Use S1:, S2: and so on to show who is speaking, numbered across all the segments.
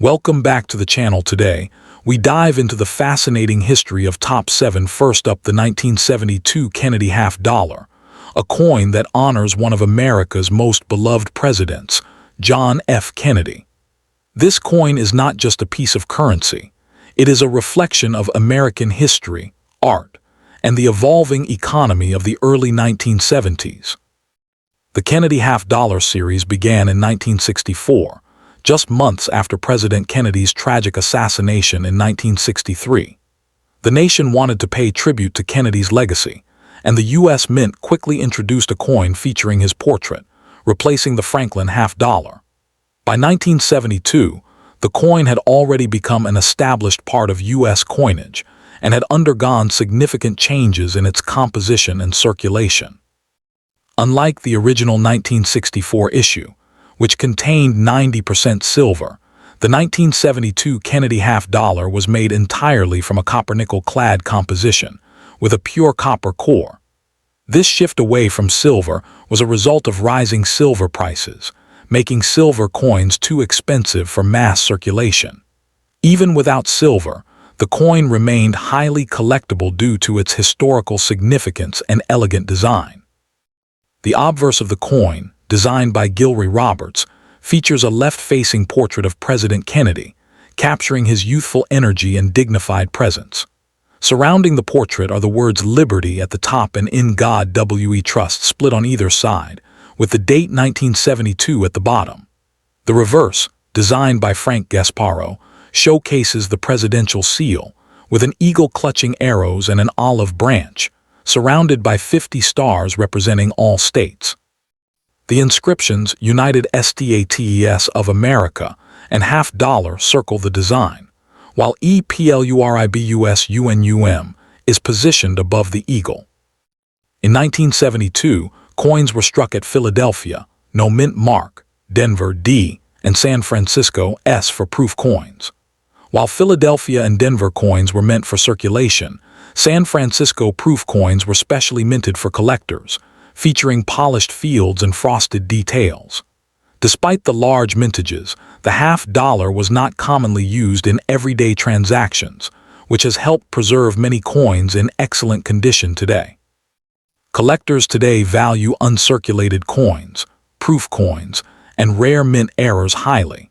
S1: Welcome back to the channel. Today, we dive into the fascinating history of top 7. First up, the 1972 Kennedy half dollar, a coin that honors one of America's most beloved presidents, John F. Kennedy. This coin is not just a piece of currency. It is a reflection of American history, art, and the evolving economy of the early 1970s. The Kennedy half dollar series began in 1964, just months after President Kennedy's tragic assassination in 1963. The nation wanted to pay tribute to Kennedy's legacy, and the U.S. Mint quickly introduced a coin featuring his portrait, replacing the Franklin half dollar. By 1972, the coin had already become an established part of U.S. coinage and had undergone significant changes in its composition and circulation. Unlike the original 1964 issue, which contained 90% silver, the 1972 Kennedy half dollar was made entirely from a copper-nickel-clad composition, with a pure copper core. This shift away from silver was a result of rising silver prices, making silver coins too expensive for mass circulation. Even without silver, the coin remained highly collectible due to its historical significance and elegant design. The obverse of the coin, designed by Gilroy Roberts, features a left-facing portrait of President Kennedy, capturing his youthful energy and dignified presence. Surrounding the portrait are the words "Liberty" at the top and "In God We Trust" split on either side, with the date 1972 at the bottom. The reverse, designed by Frank Gasparro, showcases the presidential seal, with an eagle clutching arrows and an olive branch, surrounded by 50 stars representing all states. The inscriptions United States of America and half dollar circle the design, while EPLURIBUSUNUM is positioned above the eagle. In 1972, coins were struck at Philadelphia, no mint mark, Denver D, and San Francisco S for proof coins. While Philadelphia and Denver coins were meant for circulation, San Francisco proof coins were specially minted for collectors, featuring polished fields and frosted details. Despite the large mintages, the half dollar was not commonly used in everyday transactions, which has helped preserve many coins in excellent condition today. Collectors today value uncirculated coins, proof coins, and rare mint errors highly.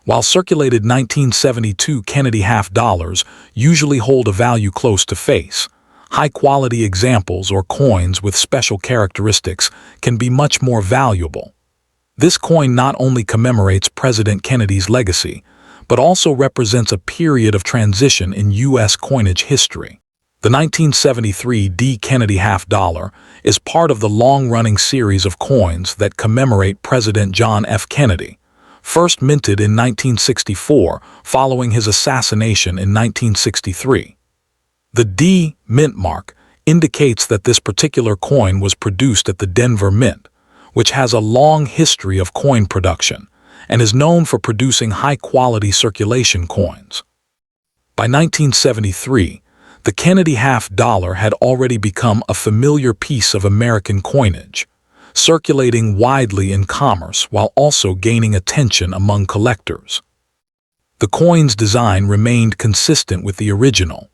S1: While circulated 1972 Kennedy half dollars usually hold a value close to face, high-quality examples or coins with special characteristics can be much more valuable. This coin not only commemorates President Kennedy's legacy, but also represents a period of transition in U.S. coinage history. The 1973 D. Kennedy half dollar is part of the long-running series of coins that commemorate President John F. Kennedy, first minted in 1964 following his assassination in 1963. The D mint mark indicates that this particular coin was produced at the Denver Mint, which has a long history of coin production and is known for producing high-quality circulation coins. By 1973, the Kennedy half dollar had already become a familiar piece of American coinage, circulating widely in commerce while also gaining attention among collectors. The coin's design remained consistent with the original.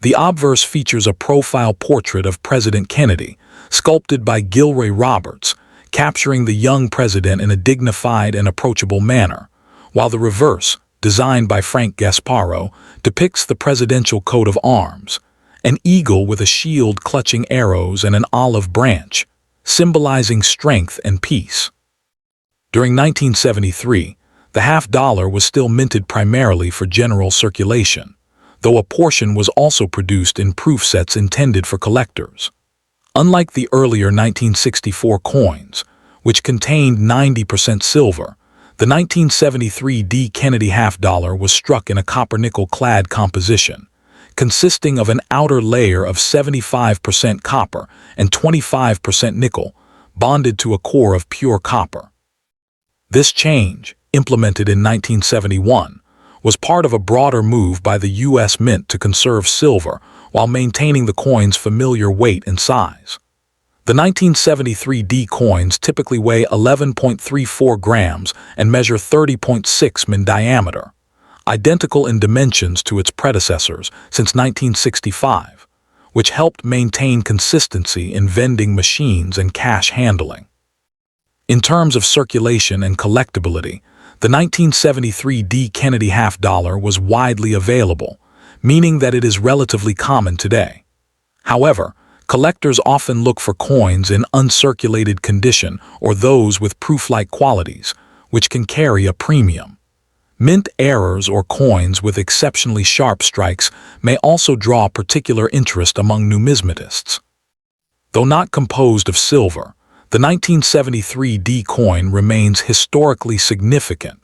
S1: The obverse features a profile portrait of President Kennedy, sculpted by Gilroy Roberts, capturing the young president in a dignified and approachable manner, while the reverse, designed by Frank Gasparro, depicts the presidential coat of arms, an eagle with a shield clutching arrows and an olive branch, symbolizing strength and peace. During 1973, the half dollar was still minted primarily for general circulation, though a portion was also produced in proof sets intended for collectors. Unlike the earlier 1964 coins, which contained 90% silver, the 1973 D. Kennedy half dollar was struck in a copper-nickel-clad composition, consisting of an outer layer of 75% copper and 25% nickel, bonded to a core of pure copper. This change, implemented in 1971, was part of a broader move by the U.S. Mint to conserve silver while maintaining the coin's familiar weight and size. The 1973 D coins typically weigh 11.34 grams and measure 30.6 in diameter, identical in dimensions to its predecessors since 1965, which helped maintain consistency in vending machines and cash handling. In terms of circulation and collectability, the 1973 D. Kennedy half dollar was widely available, meaning that it is relatively common today. However, collectors often look for coins in uncirculated condition or those with proof-like qualities, which can carry a premium. Mint errors or coins with exceptionally sharp strikes may also draw particular interest among numismatists. Though not composed of silver, the 1973 D coin remains historically significant,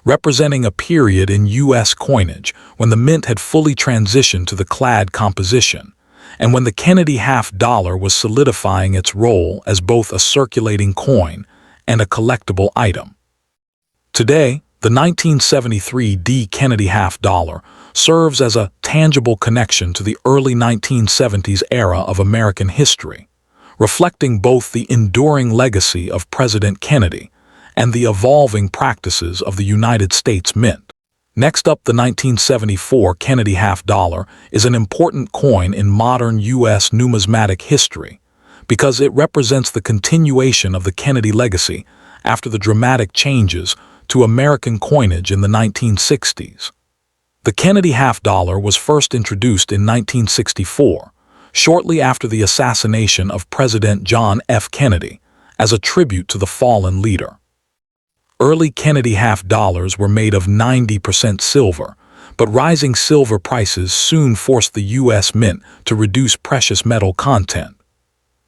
S1: representing a period in U.S. coinage when the mint had fully transitioned to the clad composition, and when the Kennedy half dollar was solidifying its role as both a circulating coin and a collectible item. Today, the 1973 D. Kennedy half dollar serves as a tangible connection to the early 1970s era of American history, reflecting both the enduring legacy of President Kennedy and the evolving practices of the United States Mint. Next up, the 1974 Kennedy half dollar is an important coin in modern U.S. numismatic history because it represents the continuation of the Kennedy legacy after the dramatic changes to American coinage in the 1960s. The Kennedy half dollar was first introduced in 1964, shortly after the assassination of President John F. Kennedy, as a tribute to the fallen leader. Early Kennedy half dollars were made of 90% silver, but rising silver prices soon forced the U.S. Mint to reduce precious metal content.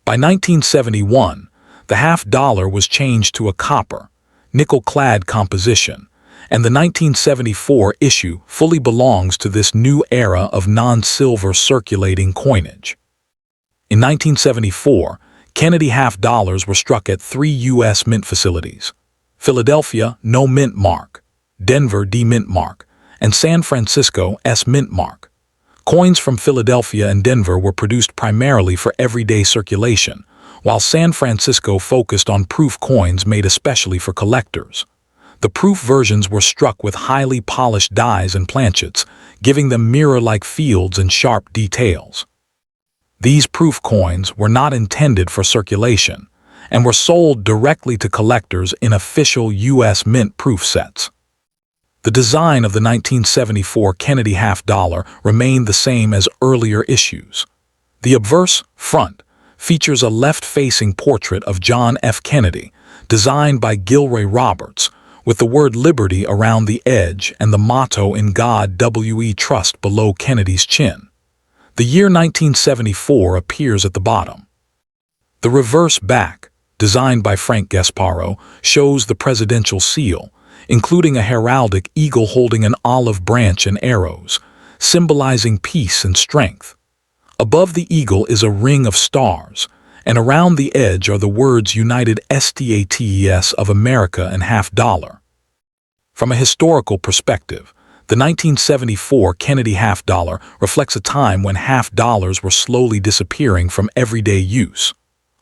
S1: By 1971, the half dollar was changed to a copper, nickel-clad composition, and the 1974 issue fully belongs to this new era of non-silver circulating coinage. In 1974, Kennedy half dollars were struck at 3 U.S. mint facilities: Philadelphia, no mint mark; Denver, D mint mark; and San Francisco, S mint mark. Coins from Philadelphia and Denver were produced primarily for everyday circulation, while San Francisco focused on proof coins made especially for collectors. The proof versions were struck with highly polished dies and planchets, giving them mirror-like fields and sharp details. These proof coins were not intended for circulation and were sold directly to collectors in official U.S. Mint proof sets. The design of the 1974 Kennedy half dollar remained the same as earlier issues. The obverse front features a left-facing portrait of John F. Kennedy, designed by Gilroy Roberts, with the word Liberty around the edge and the motto "In God We Trust" below Kennedy's chin. The year 1974 appears at the bottom. The reverse back, designed by Frank Gasparo, shows the presidential seal, including a heraldic eagle holding an olive branch and arrows, symbolizing peace and strength. Above the eagle is a ring of stars, and around the edge are the words United States of America and half dollar. From a historical perspective, the 1974 Kennedy half dollar reflects a time when half dollars were slowly disappearing from everyday use.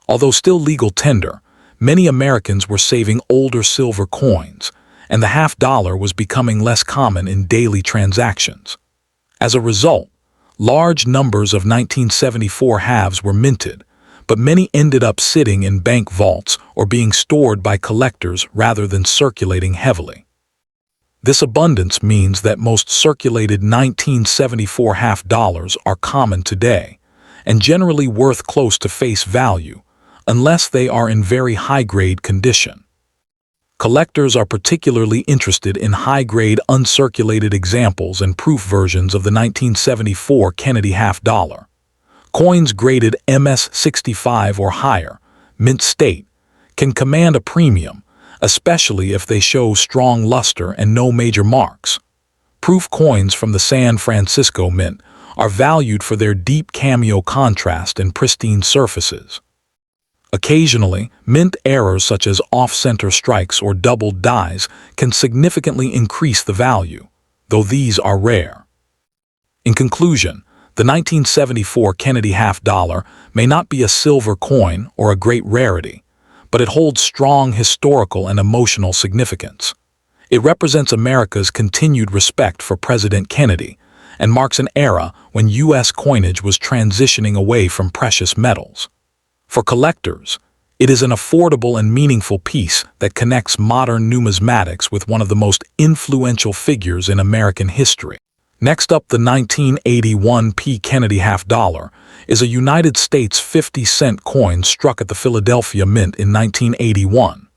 S1: Although still legal tender, many Americans were saving older silver coins, and the half dollar was becoming less common in daily transactions. As a result, large numbers of 1974 halves were minted, but many ended up sitting in bank vaults or being stored by collectors rather than circulating heavily. This abundance means that most circulated 1974 half dollars are common today and generally worth close to face value, unless they are in very high-grade condition. Collectors are particularly interested in high-grade uncirculated examples and proof versions of the 1974 Kennedy half dollar. Coins graded MS-65 or higher, mint state, can command a premium, especially if they show strong luster and no major marks. Proof coins from the San Francisco Mint are valued for their deep cameo contrast and pristine surfaces. Occasionally, mint errors such as off-center strikes or doubled dies can significantly increase the value, though these are rare. In conclusion, the 1974 Kennedy half dollar may not be a silver coin or a great rarity, but it holds strong historical and emotional significance. It represents America's continued respect for President Kennedy and marks an era when U.S. coinage was transitioning away from precious metals. For collectors, it is an affordable and meaningful piece that connects modern numismatics with one of the most influential figures in American history. Next up, the 1981 P. Kennedy half-dollar is a United States 50-cent coin struck at the Philadelphia Mint in 1981.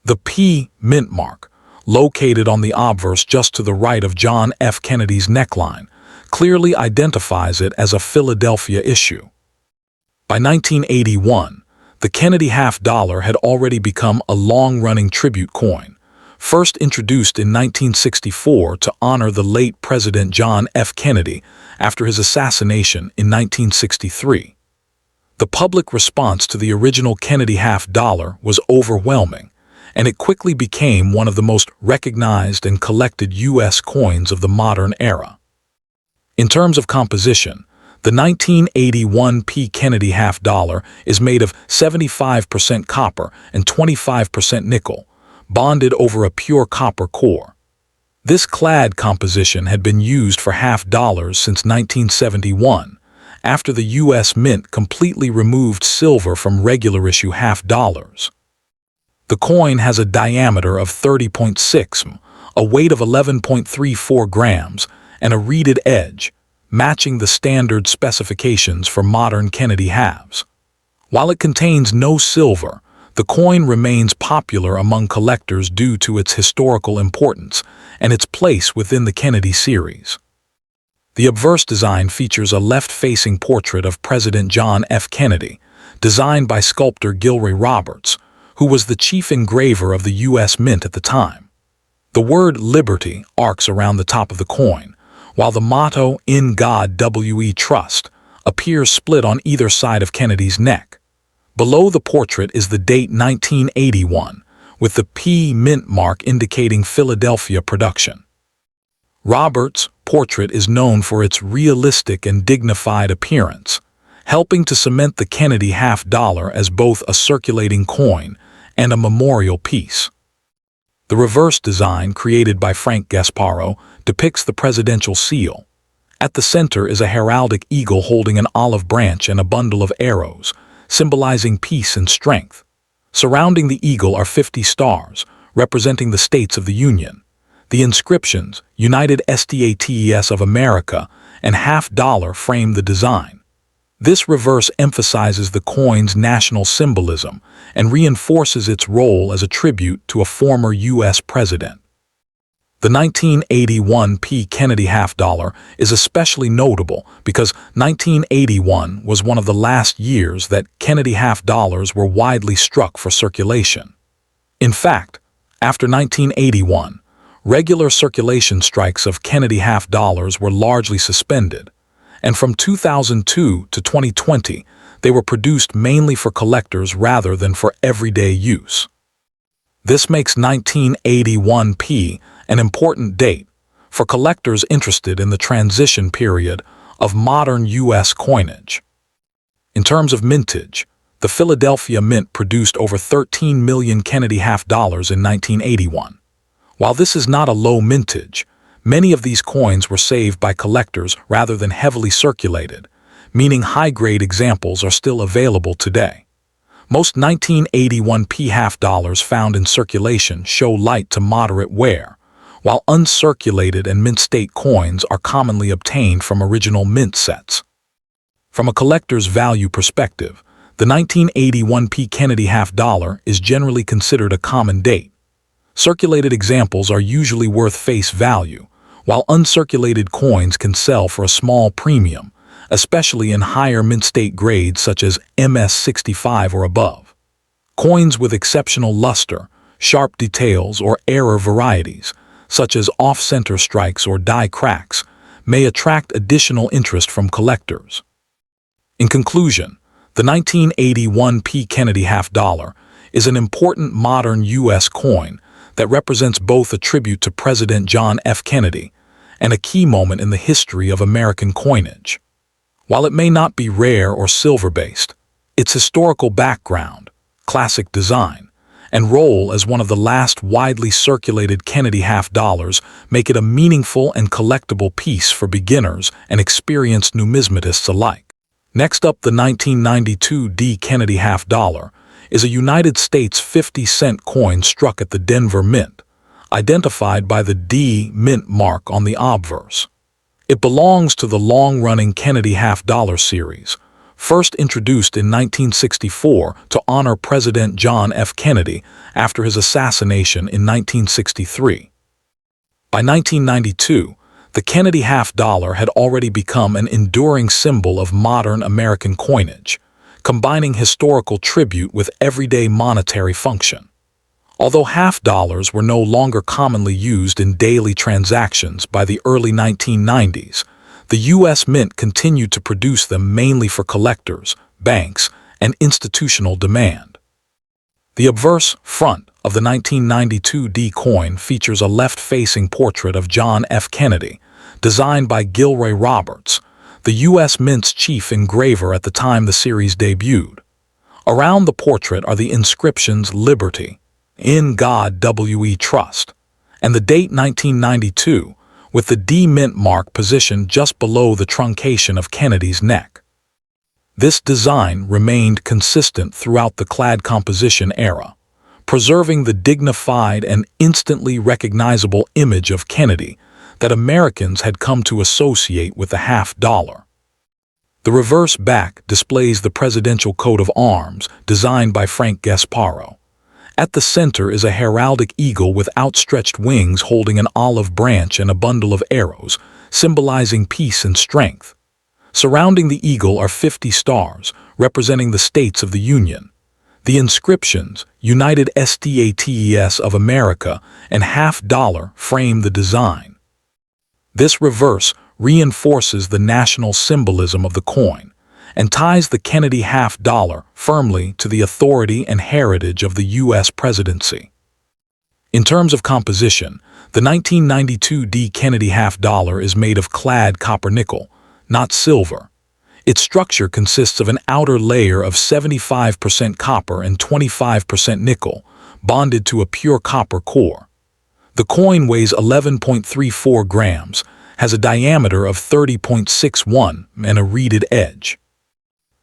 S1: The P. mint mark, located on the obverse just to the right of John F. Kennedy's neckline, clearly identifies it as a Philadelphia issue. By 1981, the Kennedy half-dollar had already become a long-running tribute coin, first introduced in 1964 to honor the late President John F. Kennedy after his assassination in 1963. The public response to the original Kennedy half-dollar was overwhelming, and it quickly became one of the most recognized and collected U.S. coins of the modern era. In terms of composition, the 1981 P. Kennedy half-dollar is made of 75% copper and 25% nickel, bonded over a pure copper core. This clad composition had been used for half-dollars since 1971, after the U.S. Mint completely removed silver from regular-issue half-dollars. The coin has a diameter of 30.6 m, a weight of 11.34 grams, and a reeded edge, matching the standard specifications for modern Kennedy halves. While it contains no silver, the coin remains popular among collectors due to its historical importance and its place within the Kennedy series. The obverse design features a left-facing portrait of President John F. Kennedy, designed by sculptor Gilroy Roberts, who was the chief engraver of the U.S. Mint at the time. The word Liberty arcs around the top of the coin, while the motto, "In God We Trust," appears split on either side of Kennedy's neck. Below the portrait is the date 1981, with the P. mint mark indicating Philadelphia production. Roberts' portrait is known for its realistic and dignified appearance, helping to cement the Kennedy half-dollar as both a circulating coin and a memorial piece. The reverse design, created by Frank Gasparo, depicts the presidential seal. At the center is a heraldic eagle holding an olive branch and a bundle of arrows, symbolizing peace and strength. Surrounding the eagle are 50 stars, representing the states of the Union. The inscriptions, United States of America and half-dollar, frame the design. This reverse emphasizes the coin's national symbolism and reinforces its role as a tribute to a former U.S. president. The 1981 P. Kennedy half-dollar is especially notable because 1981 was one of the last years that Kennedy half-dollars were widely struck for circulation. In fact, after 1981, regular circulation strikes of Kennedy half-dollars were largely suspended, and from 2002 to 2020, they were produced mainly for collectors rather than for everyday use. This makes 1981 P an important date for collectors interested in the transition period of modern U.S. coinage. In terms of mintage, the Philadelphia Mint produced over 13 million Kennedy half-dollars in 1981. While this is not a low mintage, many of these coins were saved by collectors rather than heavily circulated, meaning high-grade examples are still available today. Most 1981 P half-dollars found in circulation show light to moderate wear, while uncirculated and mint-state coins are commonly obtained from original mint sets. From a collector's value perspective, the 1981 P Kennedy half-dollar is generally considered a common date. Circulated examples are usually worth face value, while uncirculated coins can sell for a small premium, especially in higher mint-state grades such as MS65 or above. Coins with exceptional luster, sharp details, or error varieties, such as off-center strikes or die cracks, may attract additional interest from collectors. In conclusion, the 1981 P. Kennedy half-dollar is an important modern U.S. coin that represents both a tribute to President John F. Kennedy and a key moment in the history of American coinage. While it may not be rare or silver-based, its historical background, classic design, and role as one of the last widely circulated Kennedy half dollars make it a meaningful and collectible piece for beginners and experienced numismatists alike. Next up, the 1992 D Kennedy half dollar is a United States 50-cent coin struck at the Denver Mint, identified by the D Mint mark on the obverse. It belongs to the long-running Kennedy half dollar series, first introduced in 1964 to honor President John F. Kennedy after his assassination in 1963. By 1992, the Kennedy half dollar had already become an enduring symbol of modern American coinage, combining historical tribute with everyday monetary function. Although half dollars were no longer commonly used in daily transactions by the early 1990s, the U.S. Mint continued to produce them mainly for collectors, banks, and institutional demand. The obverse front of the 1992 D coin features a left-facing portrait of John F. Kennedy, designed by Gilroy Roberts, the U.S. Mint's chief engraver at the time the series debuted. Around the portrait are the inscriptions "Liberty," "In God We Trust," and the date 1992, with the D Mint mark positioned just below the truncation of Kennedy's neck. This design remained consistent throughout the clad composition era, preserving the dignified and instantly recognizable image of Kennedy that Americans had come to associate with the half dollar. The reverse back displays the presidential coat of arms designed by Frank Gasparo. At the center is a heraldic eagle with outstretched wings holding an olive branch and a bundle of arrows, symbolizing peace and strength. Surrounding the eagle are 50 stars, representing the states of the Union. The inscriptions, United States of America and half dollar, frame the design. This reverse reinforces the national symbolism of the coin and ties the Kennedy half dollar firmly to the authority and heritage of the U.S. presidency. In terms of composition, the 1992 D Kennedy half dollar is made of clad copper nickel, not silver. Its structure consists of an outer layer of 75% copper and 25% nickel, bonded to a pure copper core. The coin weighs 11.34 grams, has a diameter of 30.61 and a reeded edge.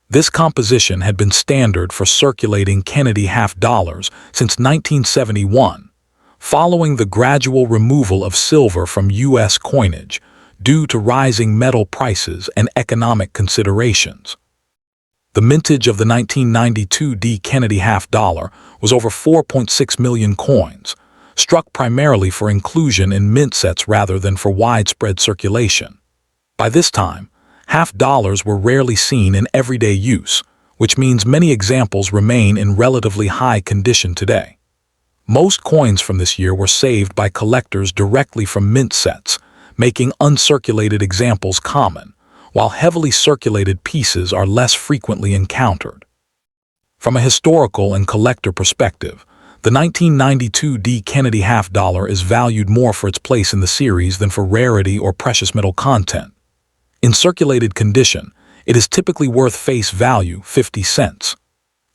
S1: This composition had been standard for circulating Kennedy half dollars since 1971, following the gradual removal of silver from U.S. coinage due to rising metal prices and economic considerations. The mintage of the 1992 D Kennedy half dollar was over 4.6 million coins, struck primarily for inclusion in mint sets rather than for widespread circulation. By this time, half dollars were rarely seen in everyday use, which means many examples remain in relatively high condition today. Most coins from this year were saved by collectors directly from mint sets, making uncirculated examples common, while heavily circulated pieces are less frequently encountered. From a historical and collector perspective, the 1992 D Kennedy half dollar is valued more for its place in the series than for rarity or precious metal content. In circulated condition, it is typically worth face value 50 cents.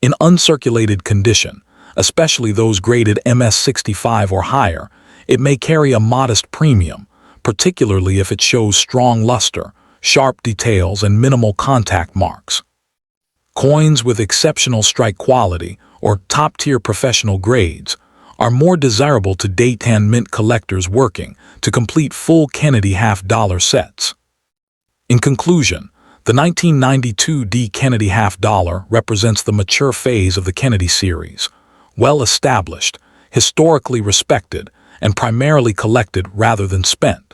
S1: In uncirculated condition, especially those graded MS65 or higher, it may carry a modest premium, particularly if it shows strong luster, sharp details, and minimal contact marks. Coins with exceptional strike quality or top-tier professional grades are more desirable to daytime mint collectors working to complete full Kennedy half dollar sets. In conclusion, the 1992 D Kennedy half dollar represents the mature phase of the Kennedy series, well established, historically respected, and primarily collected rather than spent.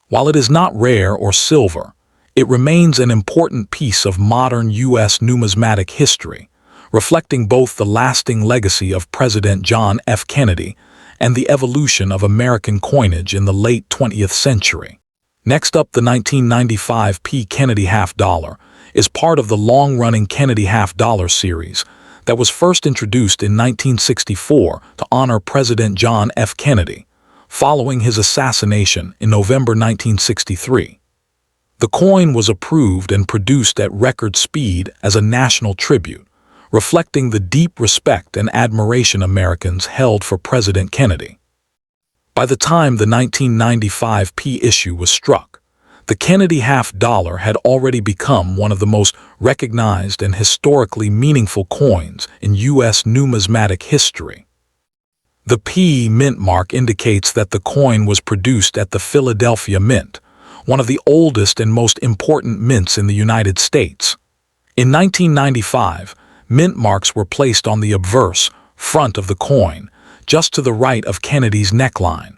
S1: While it is not rare or silver, it remains an important piece of modern U.S. numismatic history, reflecting both the lasting legacy of President John F. Kennedy and the evolution of American coinage in the late 20th century. Next up, the 1995 P. Kennedy half dollar is part of the long-running Kennedy half dollar series that was first introduced in 1964 to honor President John F. Kennedy, following his assassination in November 1963. The coin was approved and produced at record speed as a national tribute, reflecting the deep respect and admiration Americans held for President Kennedy. By the time the 1995 P issue was struck, the Kennedy half-dollar had already become one of the most recognized and historically meaningful coins in U.S. numismatic history. The P mint mark indicates that the coin was produced at the Philadelphia Mint, one of the oldest and most important mints in the United States. In 1995, mint marks were placed on the obverse front of the coin, just to the right of Kennedy's neckline.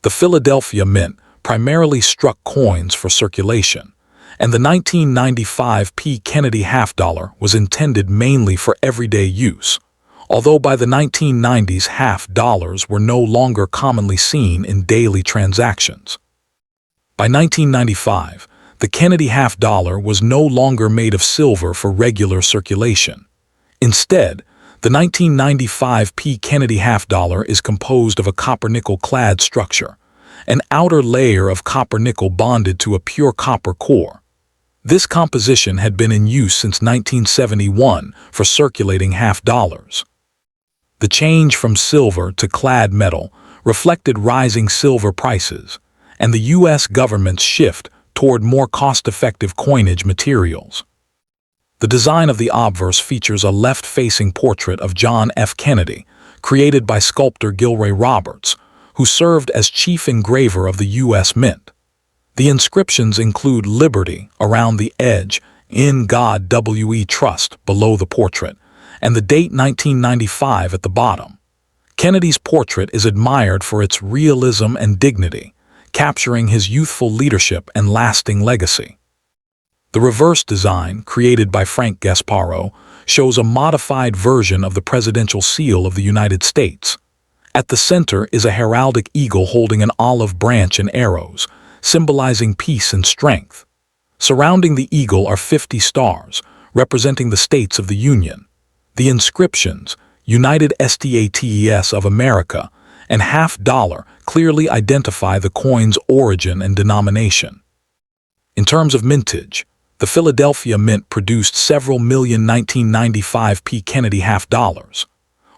S1: The Philadelphia Mint primarily struck coins for circulation, and the 1995 P Kennedy half-dollar was intended mainly for everyday use, although by the 1990s half-dollars were no longer commonly seen in daily transactions. By 1995, the Kennedy half-dollar was no longer made of silver for regular circulation. Instead, the 1995 P Kennedy half-dollar is composed of a copper-nickel-clad structure, an outer layer of copper-nickel bonded to a pure copper core. This composition had been in use since 1971 for circulating half-dollars. The change from silver to clad metal reflected rising silver prices and the U.S. government's shift toward more cost-effective coinage materials. The design of the obverse features a left-facing portrait of John F. Kennedy, created by sculptor Gilroy Roberts, who served as chief engraver of the U.S. Mint. The inscriptions include Liberty around the edge, In God We Trust below the portrait, and the date 1995 at the bottom. Kennedy's portrait is admired for its realism and dignity, capturing his youthful leadership and lasting legacy. The reverse design, created by Frank Gasparo, shows a modified version of the presidential seal of the United States. At the center is a heraldic eagle holding an olive branch and arrows, symbolizing peace and strength. Surrounding the eagle are 50 stars, representing the states of the Union. The inscriptions, United States of America, and half-dollar clearly identify the coin's origin and denomination. In terms of mintage, the Philadelphia Mint produced several million 1995 P Kennedy half-dollars.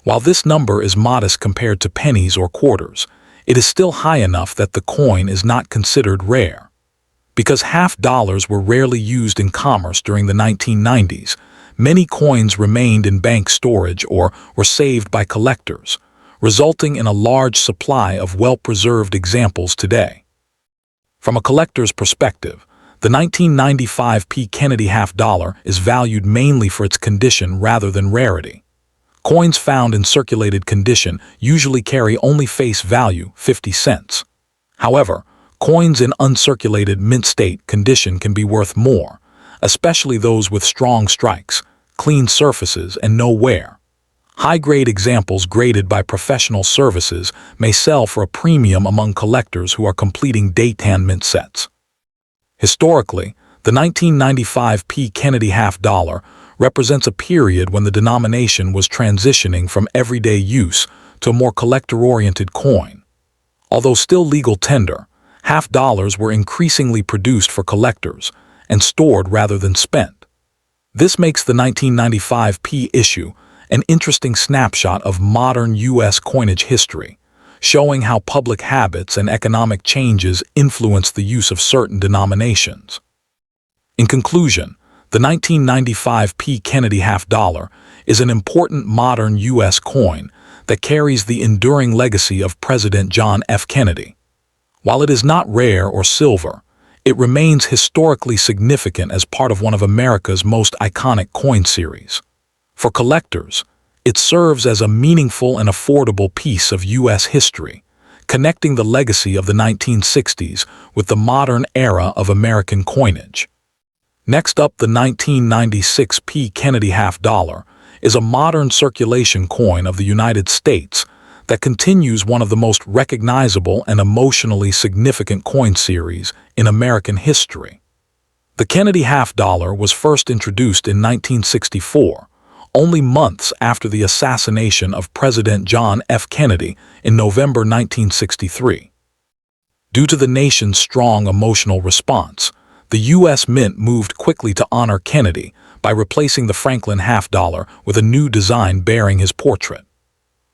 S1: While this number is modest compared to pennies or quarters, it is still high enough that the coin is not considered rare. Because half-dollars were rarely used in commerce during the 1990s, many coins remained in bank storage or were saved by collectors, resulting in a large supply of well-preserved examples today. From a collector's perspective, the 1995 P Kennedy half-dollar is valued mainly for its condition rather than rarity. Coins found in circulated condition usually carry only face value, 50 cents. However, coins in uncirculated mint state condition can be worth more, especially those with strong strikes, clean surfaces, and no wear. High-grade examples graded by professional services may sell for a premium among collectors who are completing daytime mint sets. Historically, the 1995 P Kennedy half-dollar represents a period when the denomination was transitioning from everyday use to a more collector-oriented coin. Although still legal tender, half-dollars were increasingly produced for collectors and stored rather than spent. This makes the 1995 P issue an interesting snapshot of modern U.S. coinage history, showing how public habits and economic changes influence the use of certain denominations. In conclusion, the 1995 P Kennedy half-dollar is an important modern U.S. coin that carries the enduring legacy of President John F. Kennedy. While it is not rare or silver, it remains historically significant as part of one of America's most iconic coin series. For collectors, it serves as a meaningful and affordable piece of U.S. history, connecting the legacy of the 1960s with the modern era of American coinage. Next up, the 1996 P Kennedy half-dollar is a modern circulation coin of the United States that continues one of the most recognizable and emotionally significant coin series in American history. The Kennedy half-dollar was first introduced in 1964, only months after the assassination of President John F. Kennedy in November 1963. Due to the nation's strong emotional response, the U.S. Mint moved quickly to honor Kennedy by replacing the Franklin half-dollar with a new design bearing his portrait.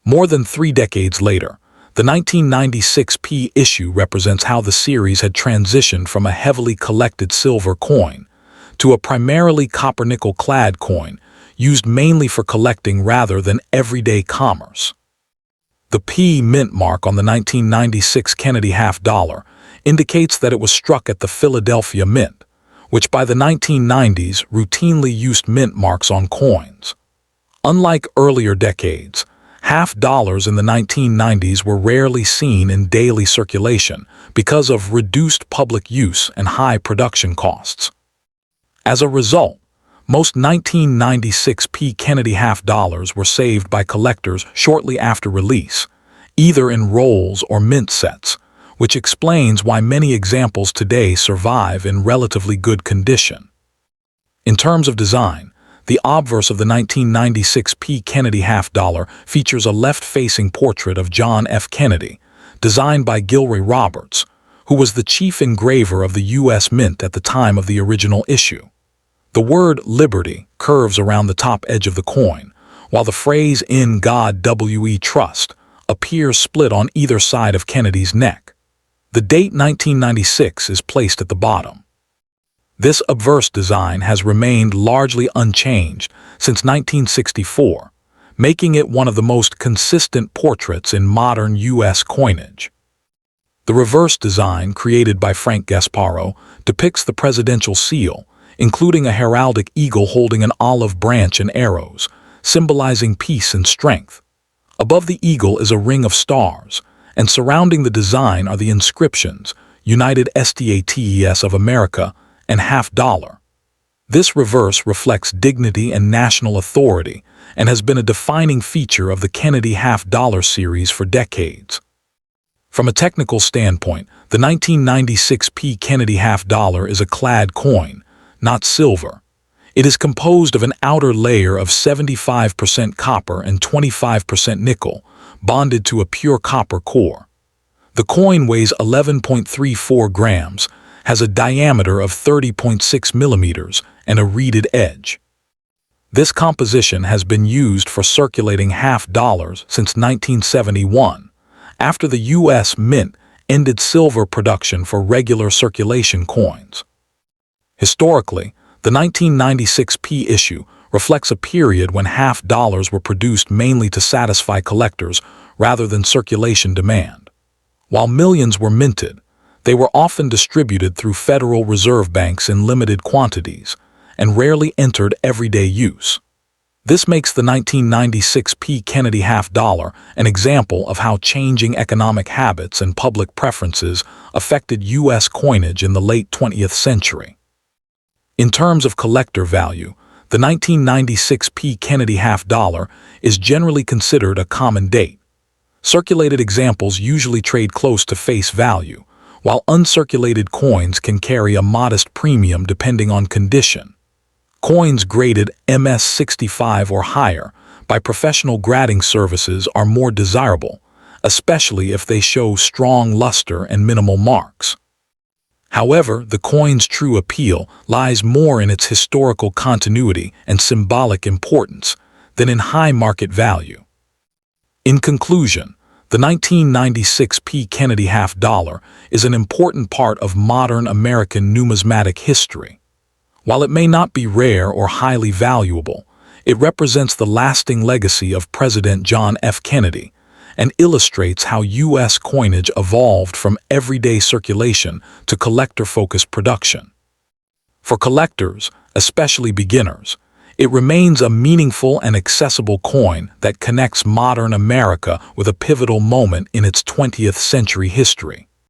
S1: More than 3 decades later, the 1996 P issue represents how the series had transitioned from a heavily collected silver coin to a primarily copper-nickel-clad coin used mainly for collecting rather than everyday commerce. The P mint mark on the 1996 Kennedy half-dollar indicates that it was struck at the Philadelphia Mint, which by the 1990s routinely used mint marks on coins. Unlike earlier decades, half-dollars in the 1990s were rarely seen in daily circulation because of reduced public use and high production costs. As a result, most 1996 P Kennedy half-dollars were saved by collectors shortly after release, either in rolls or mint sets, which explains why many examples today survive in relatively good condition. In terms of design, the obverse of the 1996 P Kennedy half-dollar features a left-facing portrait of John F. Kennedy, designed by Gilroy Roberts, who was the chief engraver of the U.S. Mint at the time of the original issue. The word Liberty curves around the top edge of the coin, while the phrase "In God We Trust" appears split on either side of Kennedy's neck. The date 1996 is placed at the bottom. This obverse design has remained largely unchanged since 1964, making it one of the most consistent portraits in modern U.S. coinage. The reverse design, created by Frank Gasparro, depicts the presidential seal, including a heraldic eagle holding an olive branch and arrows, symbolizing peace and strength. Above the eagle is a ring of stars, and surrounding the design are the inscriptions, United States of America, and half-dollar. This reverse reflects dignity and national authority and has been a defining feature of the Kennedy half-dollar series for decades. From a technical standpoint, the 1996 P Kennedy half-dollar is a clad coin, not silver. It is composed of an outer layer of 75% copper and 25% nickel, bonded to a pure copper core. The coin weighs 11.34 grams, has a diameter of 30.6 millimeters, and a reeded edge. This composition has been used for circulating half-dollars since 1971, after the U.S. Mint ended silver production for regular circulation coins. Historically, the 1996 P issue reflects a period when half-dollars were produced mainly to satisfy collectors rather than circulation demand. While millions were minted, they were often distributed through Federal Reserve banks in limited quantities and rarely entered everyday use. This makes the 1996 P Kennedy half-dollar an example of how changing economic habits and public preferences affected U.S. coinage in the late 20th century. In terms of collector value, the 1996 P Kennedy half-dollar is generally considered a common date. Circulated examples usually trade close to face value, while uncirculated coins can carry a modest premium depending on condition. Coins graded MS-65 or higher by professional grading services are more desirable, especially if they show strong luster and minimal marks. However, the coin's true appeal lies more in its historical continuity and symbolic importance than in high market value. In conclusion, the 1996 P Kennedy half-dollar is an important part of modern American numismatic history. While it may not be rare or highly valuable, it represents the lasting legacy of President John F. Kennedy and illustrates how U.S. coinage evolved from everyday circulation to collector-focused production. For collectors, especially beginners, it remains a meaningful and accessible coin that connects modern America with a pivotal moment in its 20th century history.